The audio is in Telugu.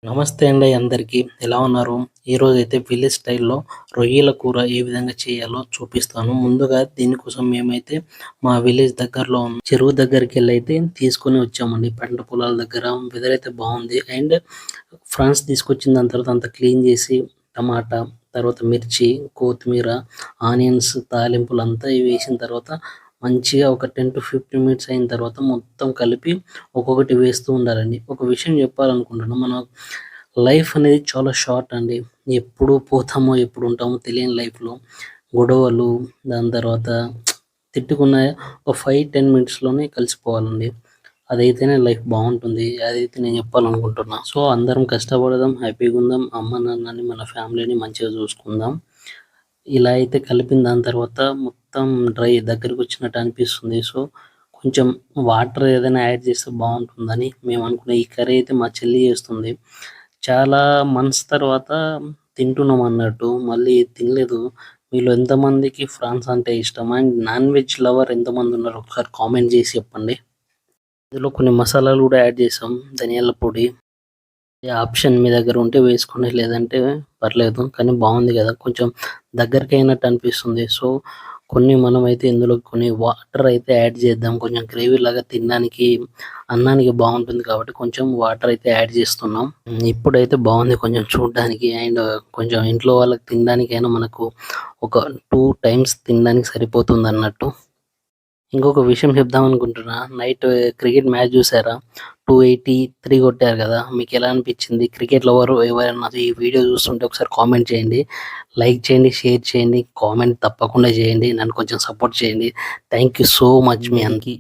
నమస్తే అండి అందరికీ. ఎలా ఉన్నారు? ఈరోజైతే విలేజ్ స్టైల్‌లో రొయ్యల కూర ఏ విధంగా చేయాలో చూపిస్తాను. ముందుగా దీనికోసం మేమైతే మా విలేజ్ దగ్గరలో ఉన్న చెరువు దగ్గరికెళ్ళైతే తీసుకొని వచ్చామండి. పంట పొలాల దగ్గర వెదర్ అయితే బాగుంది. అండ్ ఫ్రాన్స్ తీసుకొచ్చిన దాని తర్వాత అంతా క్లీన్ చేసి టమాటా, తర్వాత మిర్చి, కొత్తిమీర, ఆనియన్స్ తాలింపులంతా వేసిన తర్వాత మంచిగా ఒక 10-15 మినిట్స్ అయిన తర్వాత మొత్తం కలిపి ఒక్కొక్కటి వేస్తూ ఉండాలండి. ఒక విషయం చెప్పాలనుకుంటున్నా. మన లైఫ్ అనేది చాలా షార్ట్ అండి. ఎప్పుడు పోతామో, ఎప్పుడు ఉంటామో తెలియని లైఫ్‌లో గొడవలు, దాని తర్వాత తిట్టుకున్న ఒక 5-10 మినిట్స్‌లోనే కలిసిపోవాలండి. అదైతేనే లైఫ్ బావుంటుంది. అదైతే నేను చెప్పాలనుకుంటున్నా. సో, అందరం కష్టపడదాం, హ్యాపీగుందాం, అమ్మ నాన్నని, మన ఫ్యామిలీని మంచిగా చూసుకుందాం. ఇలా అయితే కలిపిన దాని తర్వాత మొత్తం డ్రై దగ్గరకొచ్చినట్టు అనిపిస్తుంది. సో, కొంచెం వాటర్ ఏదైనా యాడ్ చేస్తే బావుంటుందని మేము అనుకున్న ఈ కర్రీ అయితే మా చెల్లి చేస్తుంది. చాలా మంత్స్ తర్వాత తింటున్నాం అన్నట్టు. మళ్ళీ తినలేదు. మీలో ఎంతమందికి ఫ్రాన్స్ అంటే ఇష్టం? అండ్ నాన్ వెజ్ లవర్ ఎంతమందున్నారు? ఒకసారి కామెంట్ చేసి చెప్పండి. ఇందులో కొన్ని మసాలాలు కూడా యాడ్ చేసాం. ధనియాల పొడి. ఈ ఆప్షన్ మీ దగ్గర ఉంటే వేసుకోండి. లేదంటే పర్లేదు. కానీ బావుంది గదా! కొంచెం దగ్గరికయినట్టు అనిపిస్తుంది. సో, కొన్ని మనమైతే ఇందులో కొన్ని వాటర్ అయితే యాడ్ చేద్దాం. కొంచెం గ్రేవీలాగా తినడానికి, అన్నానికి బావుంటుంది కాబట్టి కొంచెం వాటర్ అయితే యాడ్ చేస్తున్నాం. ఇప్పుడైతే బావుంది కొంచెం చూడ్డానికి. అండ్ కొంచెం ఇంట్లో వాళ్ళకి తినడానికైనా మనకు ఒక 2 టైమ్స్ తినడానికి సరిపోతుందన్నట్టు. ఇంకొక విషయం చెప్దామనుకుంటున్నా. నైట్ క్రికెట్ మ్యాచ్ చూసారా? 283 కొట్టారు గదా! మీకెలా అనిపిచ్చింది? క్రికెట్ లవర్ ఎవరైనా ఈ వీడియో చూస్తుంటే ఒకసారి కామెంట్ చేయండి. లైక్ చేయండి, షేర్ చేయండి, కామెంట్ తప్పకుండా చేయండి. నన్ను కొంచెం సపోర్ట్ చేయండి. థాంక్ యూ సో మచ్ మీ అందరికి.